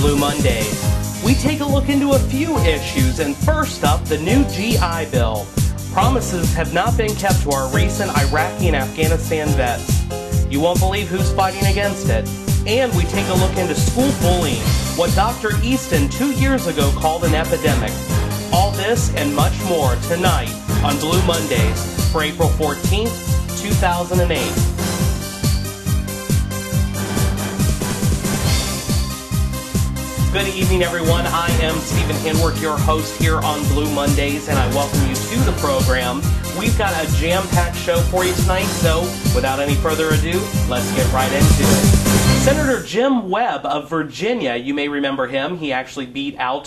Blue Mondays. We take a look into a few issues, and first up, the new GI Bill. Promises have not been kept to our recent Iraqi and Afghanistan vets. You won't believe who's fighting against it. And we take a look into school bullying, what Dr. Easton 2 years ago called an epidemic. All this and much more tonight on Blue Mondays for April 14th, 2008. Good evening, everyone. I am Stephen Hinworth, your host here on Blue Mondays, and I welcome you to the program. We've got a jam-packed show for you tonight, so without any further ado, let's get right into it. Senator Jim Webb of Virginia, you may remember him. He actually beat out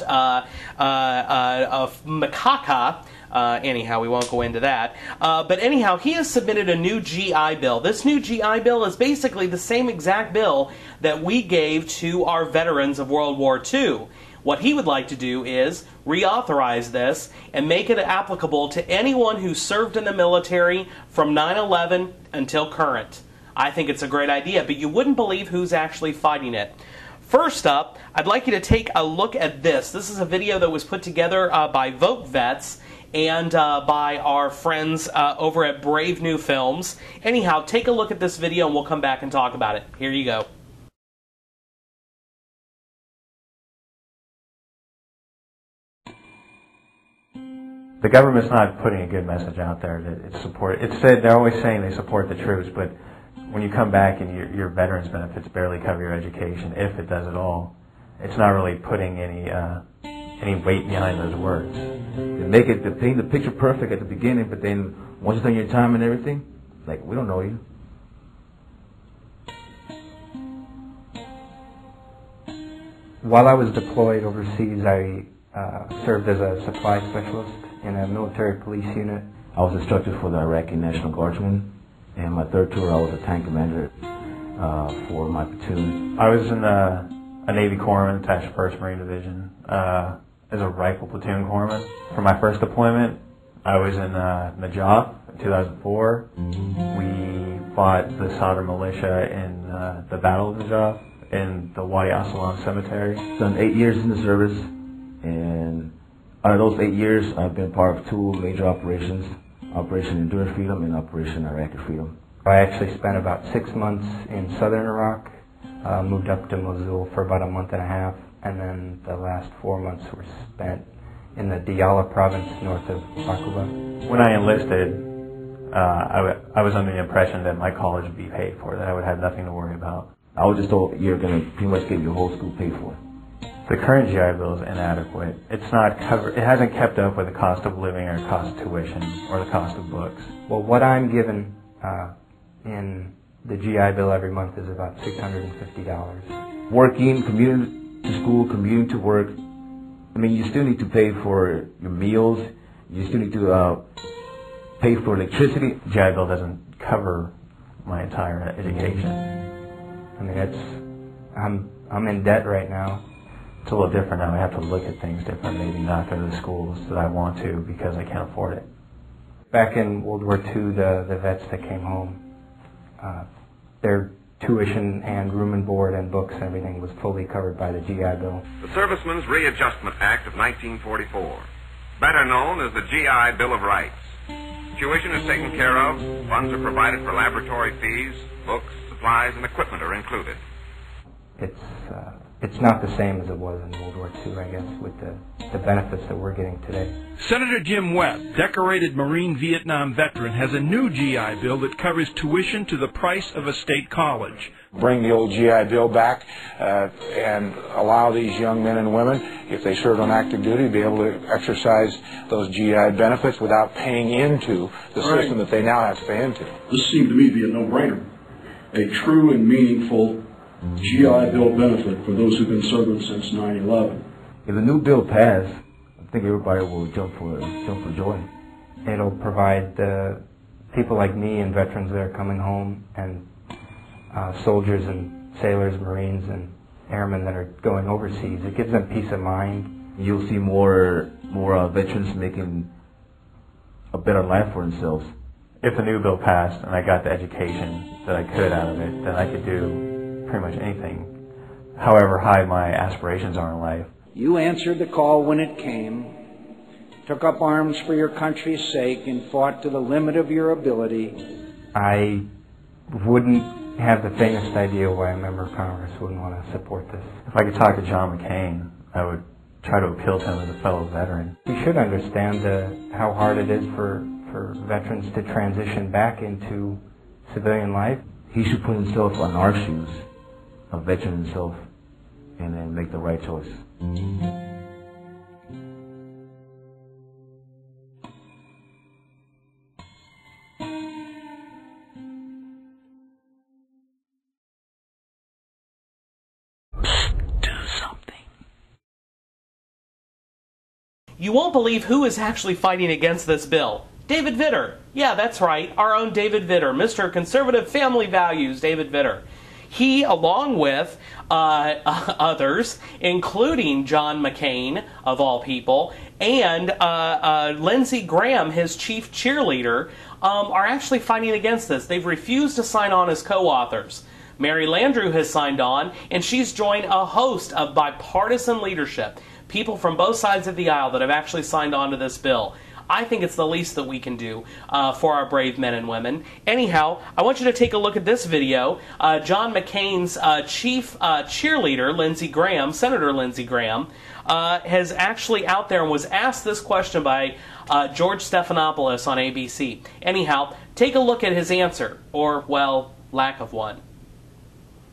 Macaca. Anyhow, we won't go into that. But anyhow, he has submitted a new GI Bill. This new GI Bill is basically the same exact bill that we gave to our veterans of World War II. What he would like to do is reauthorize this and make it applicable to anyone who served in the military from 9/11 until current. I think it's a great idea, but you wouldn't believe who's actually fighting it. First up, I'd like you to take a look at this. This is a video that was put together by Vote Vets and by our friends over at Brave New Films. Anyhow, take a look at this video and we'll come back and talk about it. Here you go. The government's not putting a good message out there that it's support. It's said they're always saying they support the troops, but when you come back and your veterans benefits barely cover your education, if it does at all, it's not really putting any weight behind those words. They paint the picture perfect at the beginning, but then once you've done your time and everything, like, we don't know you. While I was deployed overseas, I served as a supply specialist in a military police unit. I was instructor for the Iraqi National Guardsmen, and my third tour I was a tank commander for my platoon. I was in a Navy corpsman attached to 1st Marine Division as a rifle platoon corpsman. For my first deployment, I was in Najaf in 2004. We fought the Sadr militia in the Battle of Najaf in the Wadi Assalam Cemetery. Done 8 years in the service, and out of those 8 years, I've been part of 2 major operations, Operation Enduring Freedom and Operation Iraqi Freedom. I actually spent about 6 months in southern Iraq, moved up to Mosul for about a month and a half, and then the last 4 months were spent in the Diyala province north of Aqaba. When I enlisted, I was under the impression that my college would be paid for, that I would have nothing to worry about. I was just told you're going to pretty much get your whole school paid for. The current GI Bill is inadequate. It hasn't kept up with the cost of living or cost of tuition or the cost of books. Well, what I'm given in the GI Bill every month is about $650. Working, commuting to school, commuting to work. I mean, you still need to pay for your meals. You still need to pay for electricity. The GI Bill doesn't cover my entire education. I mean, I'm in debt right now. It's a little different now. I have to look at things different, maybe not go to the schools that I want to because I can't afford it. Back in World War II, the vets that came home, their tuition and room and board and books and everything was fully covered by the GI Bill. The Servicemen's Readjustment Act of 1944, better known as the GI Bill of Rights. Tuition is taken care of, funds are provided for laboratory fees, books, supplies, and equipment are included. It's not the same as it was in World War II, I guess, with the benefits that we're getting today. Senator Jim Webb, decorated Marine Vietnam veteran, has a new GI Bill that covers tuition to the price of a state college. Bring the old GI Bill back and allow these young men and women, if they served on active duty, to be able to exercise those GI benefits without paying into the system that they now have to pay into. This seemed to me to be a no-brainer, a true and meaningful GI Bill benefit for those who've been serving since 9/11. If the new bill passed, I think everybody will jump for joy. It'll provide people like me and veterans that are coming home, and soldiers and sailors, Marines, and airmen that are going overseas. It gives them peace of mind. You'll see more veterans making a better life for themselves. If the new bill passed and I got the education that I could out of it, then I could do pretty much anything however high my aspirations are in life. You answered the call when it came, took up arms for your country's sake, and fought to the limit of your ability. I wouldn't have the faintest idea why a member of Congress wouldn't want to support this. If I could talk to John McCain, I would try to appeal to him as a fellow veteran. We should understand how hard it is for veterans to transition back into civilian life. He should put himself on our shoes, a veteran himself, and then make the right choice. You won't believe who is actually fighting against this bill. David Vitter. Yeah, that's right. Our own David Vitter. Mr. Conservative Family Values, David Vitter. He, along with others, including John McCain, of all people, and Lindsey Graham, his chief cheerleader, are actually fighting against this. They've refused to sign on as co-authors. Mary Landrieu has signed on, and she's joined a host of bipartisan leadership. People from both sides of the aisle that have actually signed on to this bill. I think it's the least that we can do for our brave men and women. Anyhow, I want you to take a look at this video. John McCain's chief cheerleader, Lindsey Graham, Senator Lindsey Graham, has actually out there and was asked this question by George Stephanopoulos on ABC. Anyhow, take a look at his answer, or, well, lack of one.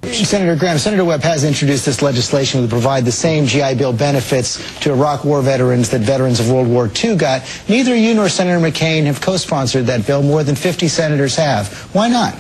Senator Graham, Senator Webb has introduced this legislation to provide the same GI Bill benefits to Iraq War veterans that veterans of World War II got. Neither you nor Senator McCain have co-sponsored that bill. More than 50 senators have. Why not?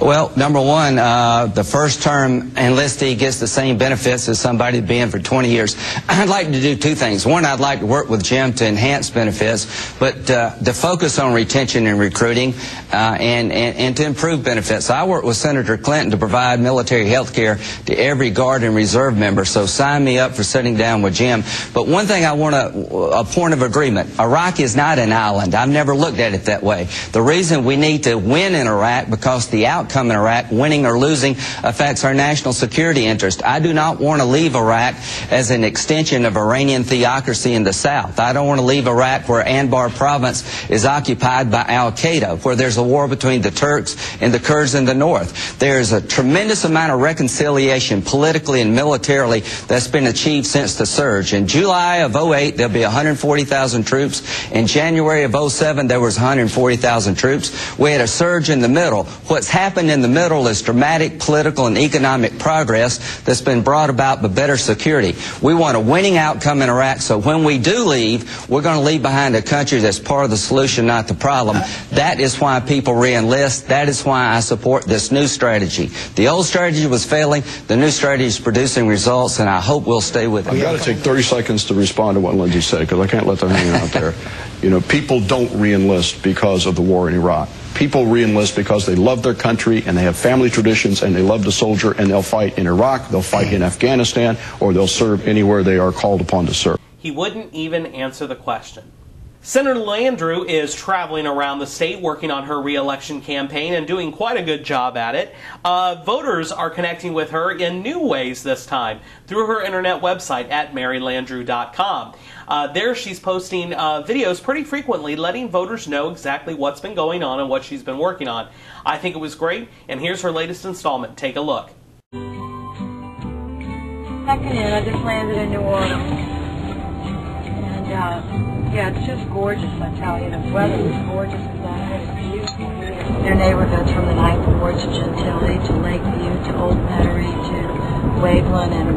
Well, number one, the first-term enlistee gets the same benefits as somebody that's been for 20 years. I'd like to do two things. One, I'd like to work with Jim to enhance benefits, but to focus on retention and recruiting and to improve benefits. I work with Senator Clinton to provide military health care to every Guard and Reserve member, so sign me up for sitting down with Jim. But one thing I want a point of agreement. Iraq is not an island. I've never looked at it that way. The reason we need to win in Iraq because the outcome in Iraq, winning or losing, affects our national security interest. I do not want to leave Iraq as an extension of Iranian theocracy in the south. I don't want to leave Iraq where Anbar province is occupied by al-Qaeda, where there's a war between the Turks and the Kurds in the north. There's a tremendous amount of reconciliation politically and militarily that's been achieved since the surge. In July of 08, there'll be 140,000 troops. In January of 07, there was 140,000 troops. We had a surge in the middle. What's happened in the middle is dramatic political and economic progress that's been brought about by better security. We want a winning outcome in Iraq, so when we do leave, we're going to leave behind a country that's part of the solution, not the problem. That is why people re-enlist. That is why I support this new strategy. The old strategy was failing. The new strategy is producing results, and I hope we'll stay with it. I've got to take 30 seconds to respond to what Lindsey said, because I can't let them hang out there. You know, people don't re-enlist because of the war in Iraq. People re-enlist because they love their country and they have family traditions and they love to soldier, and they'll fight in Iraq, they'll fight in Afghanistan, or they'll serve anywhere they are called upon to serve. He wouldn't even answer the question. Senator Landrieu is traveling around the state working on her re-election campaign and doing quite a good job at it. Voters are connecting with her in new ways this time through her internet website at marylandrieu.com. There she's posting videos pretty frequently letting voters know exactly what's been going on and what she's been working on. I think it was great, and here's her latest installment. Take a look. Checking in. I just landed in New Orleans. And yeah, it's just gorgeous, I tell you. The weather was gorgeous. It's beautiful here. Their neighborhoods from the Ninth Ward to Gentilly to Lakeview to Old Metairie to Waveland and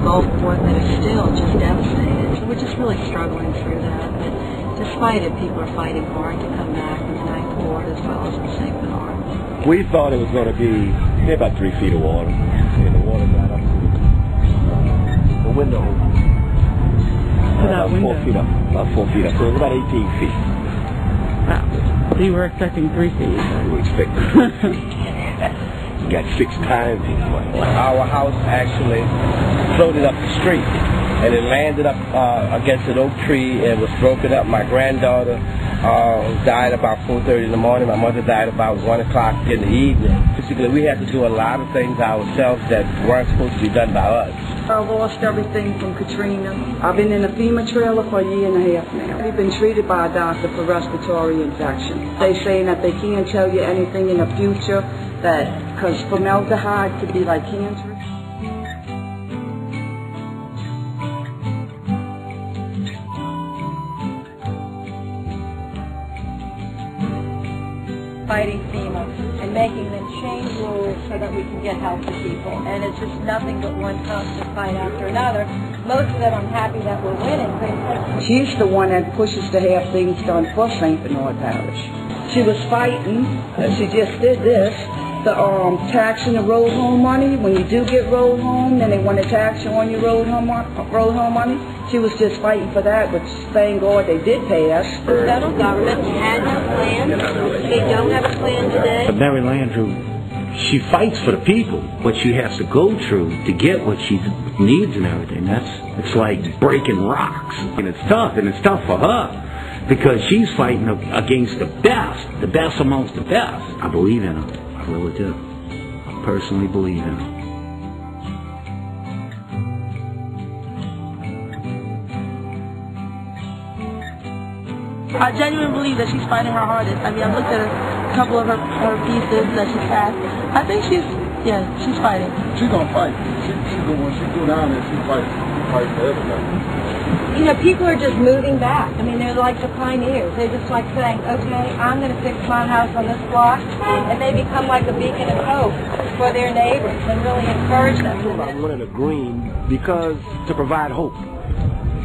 Gulfport that are still just devastated. So we're just really struggling through that. But despite it, people are fighting hard to come back in the Ninth Ward as well as in St. Bernard. We thought it was going to be about 3 feet of water. And the water got up to the window. About 4 feet up. About 4 feet up. So it was about 18 feet. Wow. So you were expecting 3 feet? We were expecting 3 feet. We got 6 times as much. Our house actually floated up the street, and it landed up against an oak tree and was broken up. My granddaughter died about 4:30 in the morning. My mother died about 1 o'clock in the evening. Basically, we had to do a lot of things ourselves that weren't supposed to be done by us. I lost everything from Katrina. I've been in a FEMA trailer for a year and a half now. I've been treated by a doctor for respiratory infection. They saying that they can't tell you anything in the future, that because formaldehyde could be like cancerous. Fighting FEMA and making them change rules so that we can get help to people. And it's just nothing but one constant fight after another. Most of it I'm happy that we're winning. She's the one that pushes to have things done for St. Bernard Parish. She was fighting, she just did this, the taxing the road home money. When you do get road home, then they want to tax you on your road home money. She was just fighting for that, which thank God they did pass. The federal government had no plan. They don't have a plan today. But Mary Landrieu, she fights for the people. What she has to go through to get what she needs and everything, it's like breaking rocks. And it's tough for her, because she's fighting against the best amongst the best. I believe in her. I really do. I personally believe in her. I genuinely believe that she's fighting her hardest. I mean, I've looked at a couple of her pieces that she's had. I think she's fighting. She's gonna fight. When she go down there, she fights for everybody. You know, people are just moving back. I mean, they're like the pioneers. They're just like saying, okay, I'm going to fix my house on this block, and they become like a beacon of hope for their neighbors and really encourage them. I wanted a green because to provide hope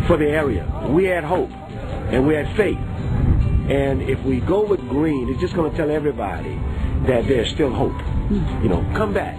for the area. We had hope, and we had faith. And if we go with green, it's just going to tell everybody that there's still hope. You know, come back.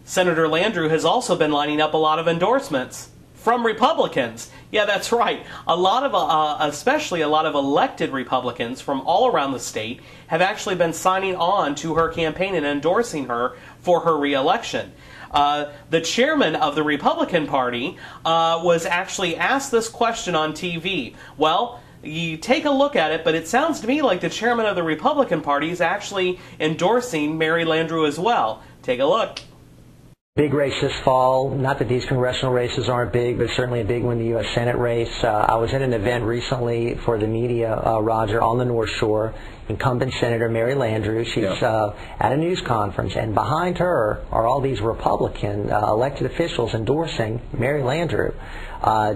Senator Landrieu has also been lining up a lot of endorsements from Republicans. Yeah, that's right. Especially a lot of elected Republicans from all around the state have actually been signing on to her campaign and endorsing her for her re-election. The chairman of the Republican Party was actually asked this question on TV. Well, you take a look at it, but it sounds to me like the chairman of the Republican Party is actually endorsing Mary Landrieu as well. Take a look. Big race this fall. Not that these congressional races aren't big, but certainly a big one, the U.S. Senate race. I was at an event recently for the media, Roger, on the North Shore. Incumbent Senator Mary Landrieu. She's at a news conference, and behind her are all these Republican elected officials endorsing Mary Landrieu.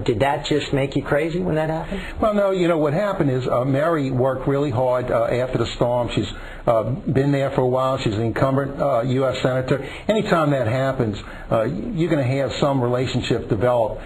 Did that just make you crazy when that happened? Well, no, you know, what happened is Mary worked really hard after the storm. She's been there for a while. She's an incumbent U.S. Senator. Anytime that happens, you're going to have some relationship develop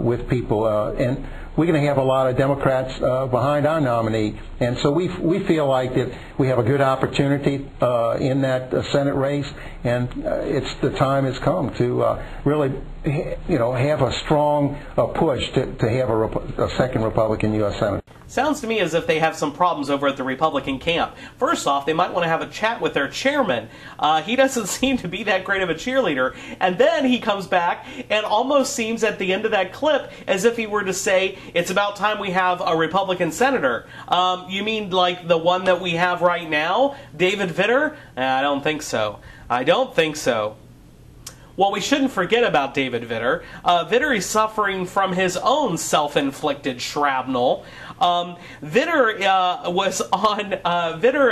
with people. And we're going to have a lot of Democrats behind our nominee. And so we feel like that we have a good opportunity in that Senate race. And the time has come to really, have a strong push to have a second Republican U.S. Senator. Sounds to me as if they have some problems over at the Republican camp. First off, they might want to have a chat with their chairman. He doesn't seem to be that great of a cheerleader. And then he comes back and almost seems at the end of that clip as if he were to say, it's about time we have a Republican senator. You mean like the one that we have right now? David Vitter? I don't think so. I don't think so. Well, we shouldn't forget about David Vitter. Vitter is suffering from his own self-inflicted shrapnel. Vitter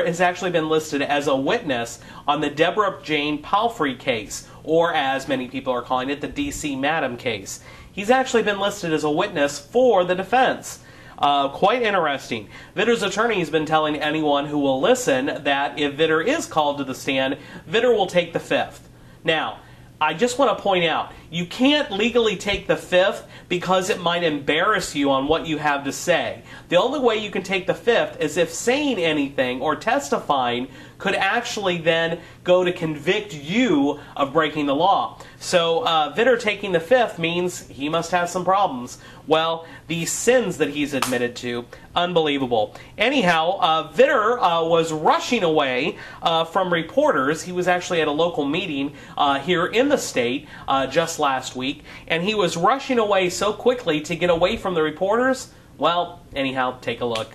has actually been listed as a witness on the Deborah Jane Palfrey case, or as many people are calling it, the D.C. Madam case. He's actually been listed as a witness for the defense. Quite interesting. Vitter's attorney has been telling anyone who will listen that if Vitter is called to the stand, Vitter will take the fifth. Now, I just want to point out, you can't legally take the fifth because it might embarrass you on what you have to say. The only way you can take the fifth is if saying anything or testifying could actually then go to convict you of breaking the law. So Vitter taking the fifth means he must have some problems. Well, the sins that he's admitted to, unbelievable. Anyhow, Vitter was rushing away from reporters. He was actually at a local meeting here in the state just last week, and he was rushing away so quickly to get away from the reporters. Well, anyhow, take a look.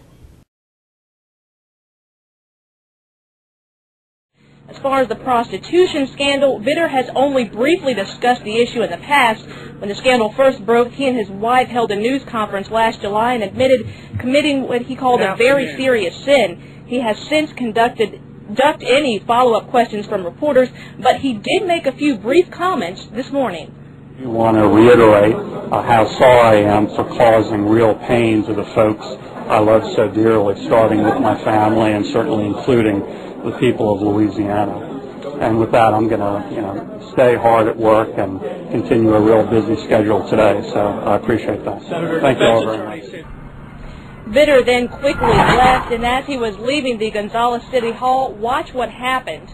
As far as the prostitution scandal, Vitter has only briefly discussed the issue in the past. When the scandal first broke, he and his wife held a news conference last July and admitted committing what he called a very serious sin. He has since ducked any follow-up questions from reporters, but he did make a few brief comments this morning. I want to reiterate how sorry I am for causing real pain to the folks I love so dearly, starting with my family and certainly including the people of Louisiana. And with that, I'm going to, stay hard at work and continue a real busy schedule today. So I appreciate that. Thank you all very much. Vitter then quickly left, and as he was leaving the Gonzales City Hall, watch what happened.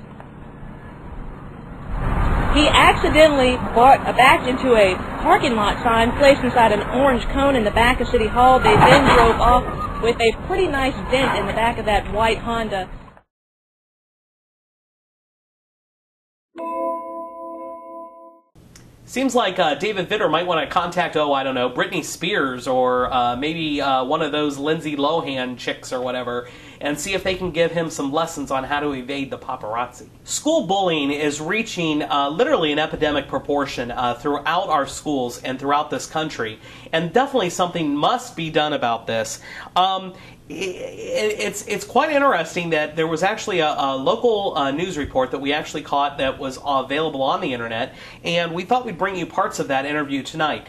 He accidentally backed into a parking lot sign placed inside an orange cone in the back of City Hall. They then drove off with a pretty nice dent in the back of that white Honda. Seems like David Vitter might want to contact, I don't know, Britney Spears or maybe one of those Lindsay Lohan chicks or whatever, and see if they can give him some lessons on how to evade the paparazzi. School bullying is reaching literally an epidemic proportion throughout our schools and throughout this country, and definitely something must be done about this. It's quite interesting that there was actually a local news report that we actually caught that was available on the internet, and we thought we'd bring you parts of that interview tonight.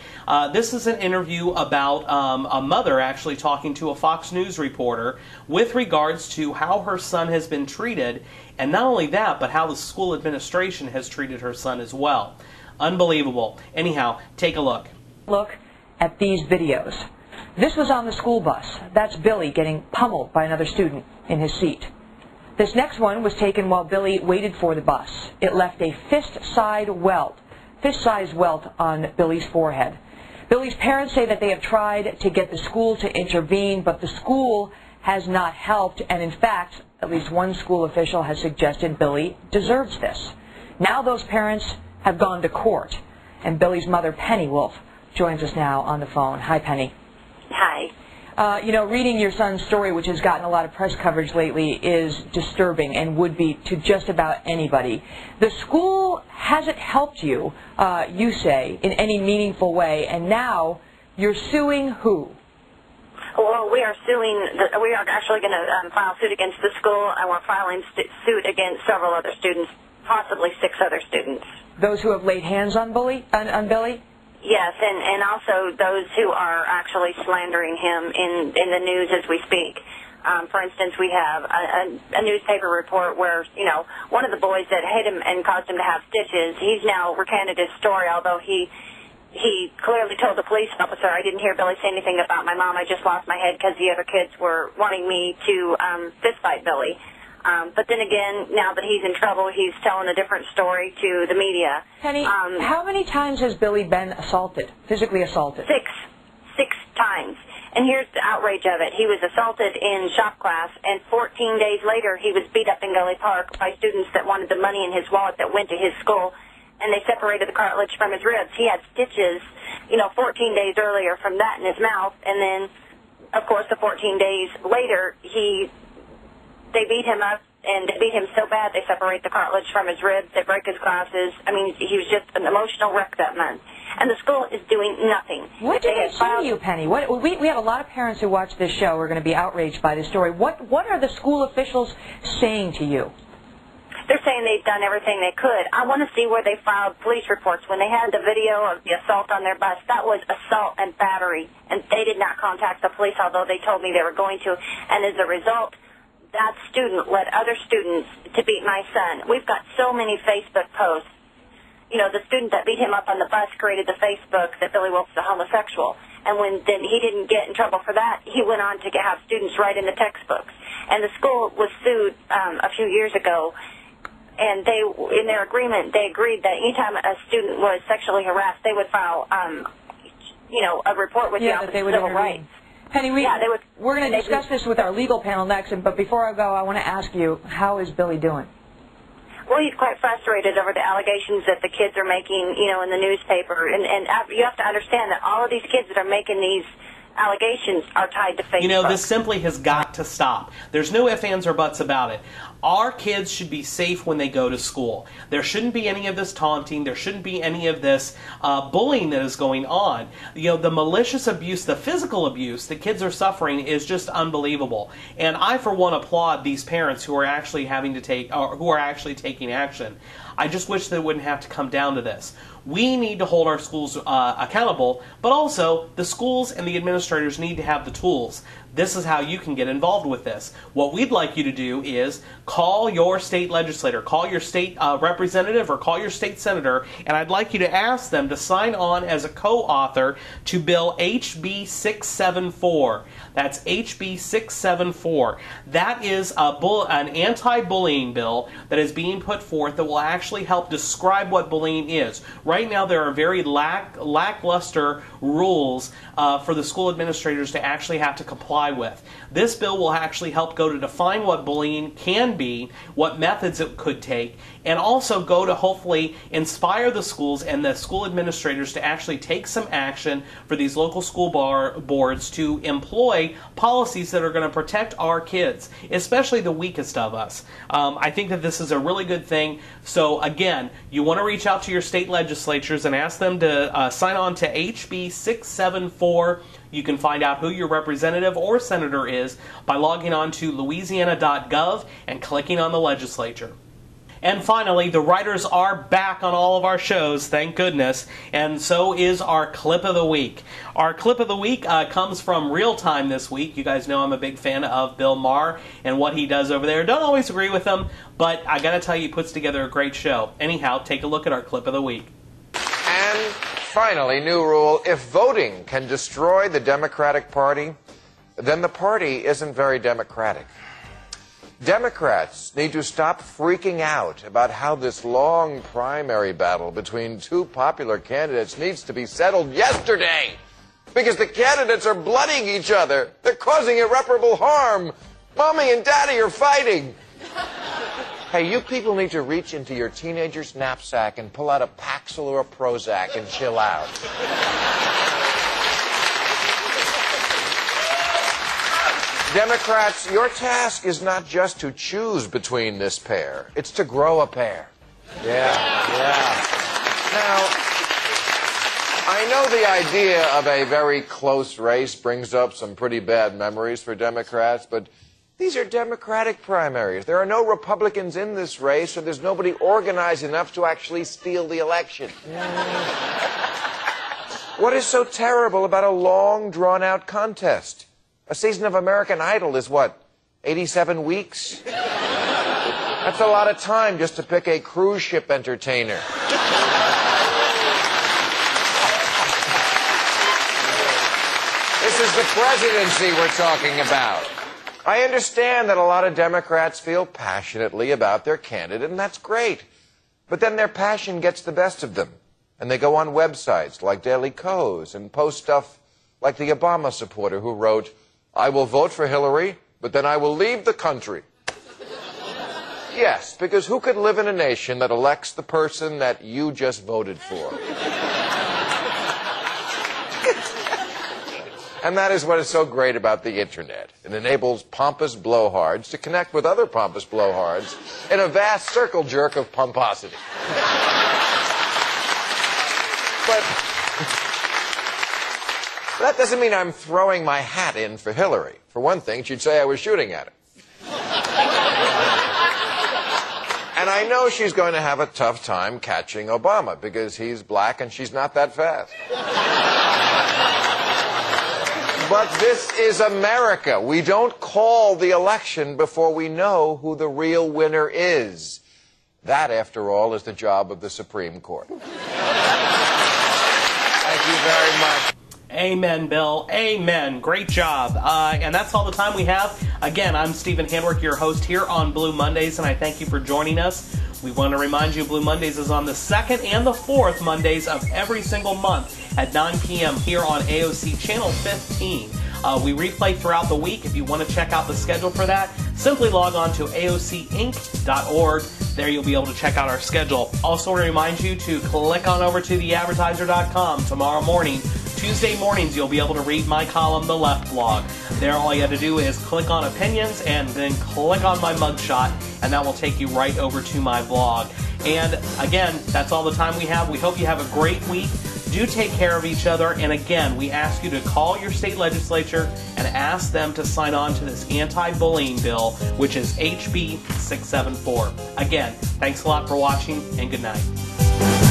This is an interview about a mother actually talking to a Fox News reporter with regards to how her son has been treated, and not only that, but how the school administration has treated her son as well. Unbelievable. Anyhow, take a look. Look at these videos. This was on the school bus. That's Billy getting pummeled by another student in his seat. This next one was taken while Billy waited for the bus. It left a fist-sized welt on Billy's forehead. Billy's parents say that they have tried to get the school to intervene, but the school has not helped, and in fact, at least one school official has suggested Billy deserves this. Now those parents have gone to court, and Billy's mother, Penny Wolf, joins us now on the phone. Hi, Penny. Hi. Reading your son's story, which has gotten a lot of press coverage lately, is disturbing and would be to just about anybody. The school hasn't helped you, you say, in any meaningful way, and now you're suing who? Well, we are actually going to file suit against the school, and we're filing suit against several other students, possibly 6 other students. Those who have laid hands on Billy? Yes, and also those who are actually slandering him in the news as we speak. For instance, we have a newspaper report where, one of the boys that hit him and caused him to have stitches, he's now recanted his story, although he clearly told the police officer, I didn't hear Billy say anything about my mom, I just lost my head because the other kids were wanting me to fistfight Billy. But then again, now that he's in trouble, he's telling a different story to the media. Penny, how many times has Billy been assaulted, physically assaulted? 6 times. And here's the outrage of it. He was assaulted in shop class, and 14 days later he was beat up in Gully Park by students that wanted the money in his wallet that went to his school, and they separated the cartilage from his ribs. He had stitches, 14 days earlier from that in his mouth, and then, of course, the 14 days later, they beat him up, and they beat him so bad they separate the cartilage from his ribs, they break his glasses. I mean, he was just an emotional wreck that month. And the school is doing nothing. What did they say to you, Penny? We have a lot of parents who watch this show who are going to be outraged by this story. What are the school officials saying to you? They're saying they've done everything they could. I want to see where they filed police reports. When they had the video of the assault on their bus, that was assault and battery, and they did not contact the police, although they told me they were going to. And as a result, that student led other students to beat my son. We've got so many Facebook posts. The student that beat him up on the bus created the Facebook that Billy Wolf's a homosexual. And when then he didn't get in trouble for that, he went on to have students write in the textbooks. And the school was sued a few years ago, and they, in their agreement, they agreed that anytime a student was sexually harassed, they would file, a report with the Office of Civil Rights. Penny, we're going to discuss this with our legal panel next, but before I go, I want to ask you, how is Billy doing? Well, he's quite frustrated over the allegations that the kids are making, you know, in the newspaper. And you have to understand that all of these kids that are making these allegations are tied to Facebook. You know, this simply has got to stop. There's no ifs, ands, or buts about it. Our kids should be safe when they go to school. There shouldn't be any of this taunting. There shouldn't be any of this bullying that is going on. You know, the malicious abuse, the physical abuse that kids are suffering is just unbelievable. And I, for one, applaud these parents who are actually having to take, or who are actually taking action. I just wish that it wouldn't have to come down to this. We need to hold our schools accountable, but also the schools and the administrators need to have the tools. This is how you can get involved with this. What we'd like you to do is call your state legislator, call your state representative, or call your state senator, and I'd like you to ask them to sign on as a co-author to Bill HB 674. That's HB 674. That is an anti-bullying bill that is being put forth that will actually help describe what bullying is. Right now there are very lackluster rules for the school administrators to actually have to comply with. This bill will actually help go to define what bullying can be, what methods it could take, and also go to hopefully inspire the schools and the school administrators to actually take some action for these local school boards to employ policies that are going to protect our kids, especially the weakest of us. I think that this is a really good thing. So again, you want to reach out to your state legislatures and ask them to sign on to HB 674. You can find out who your representative or senator is by logging on to louisiana.gov and clicking on the legislature. And finally, the writers are back on all of our shows, thank goodness, and so is our Clip of the Week. Our Clip of the Week comes from Real Time this week. You guys know I'm a big fan of Bill Maher and what he does over there. Don't always agree with him, but I gotta tell you, he puts together a great show. Anyhow, take a look at our Clip of the Week. And finally, new rule: if voting can destroy the Democratic Party, then the party isn't very democratic. Democrats need to stop freaking out about how this long primary battle between two popular candidates needs to be settled yesterday, because the candidates are blooding each other. They're causing irreparable harm. Mommy and Daddy are fighting. Hey, you people need to reach into your teenager's knapsack and pull out a Paxil or a Prozac and chill out. Democrats, your task is not just to choose between this pair. It's to grow a pair. Yeah. Now, I know the idea of a very close race brings up some pretty bad memories for Democrats, but these are Democratic primaries. There are no Republicans in this race, and there's nobody organized enough to actually steal the election. What is so terrible about a long, drawn-out contest? A season of American Idol is what, 87 weeks? That's a lot of time just to pick a cruise ship entertainer. This is the presidency we're talking about. I understand that a lot of Democrats feel passionately about their candidate, and that's great. But then their passion gets the best of them, and they go on websites like Daily Kos and post stuff like the Obama supporter who wrote, "I will vote for Hillary, but then I will leave the country." Yes, because who could live in a nation that elects the person that you just voted for? And that is what is so great about the Internet. It enables pompous blowhards to connect with other pompous blowhards in a vast circle jerk of pomposity. But that doesn't mean I'm throwing my hat in for Hillary. For one thing, she'd say I was shooting at her. And I know she's going to have a tough time catching Obama because he's black and she's not that fast. But this is America. We don't call the election before we know who the real winner is. That, after all, is the job of the Supreme Court. Thank you very much. Amen, Bill. Amen. Great job. And that's all the time we have. Again, I'm Stephen Handwerk, your host here on Blue Mondays, and I thank you for joining us. We want to remind you Blue Mondays is on the 2nd and the 4th Mondays of every single month at 9 p.m. here on AOC Channel 15. We replay throughout the week. If you want to check out the schedule for that, simply log on to aocinc.org. There you'll be able to check out our schedule. Also remind you to click on over to theadvertiser.com tomorrow morning. Tuesday mornings you'll be able to read my column, The Left Blog. There all you have to do is click on opinions and then click on my mugshot, and that will take you right over to my blog. And again, that's all the time we have. We hope you have a great week. Do take care of each other. And again, we ask you to call your state legislature and ask them to sign on to this anti-bullying bill, which is HB 674. Again, thanks a lot for watching, and good night.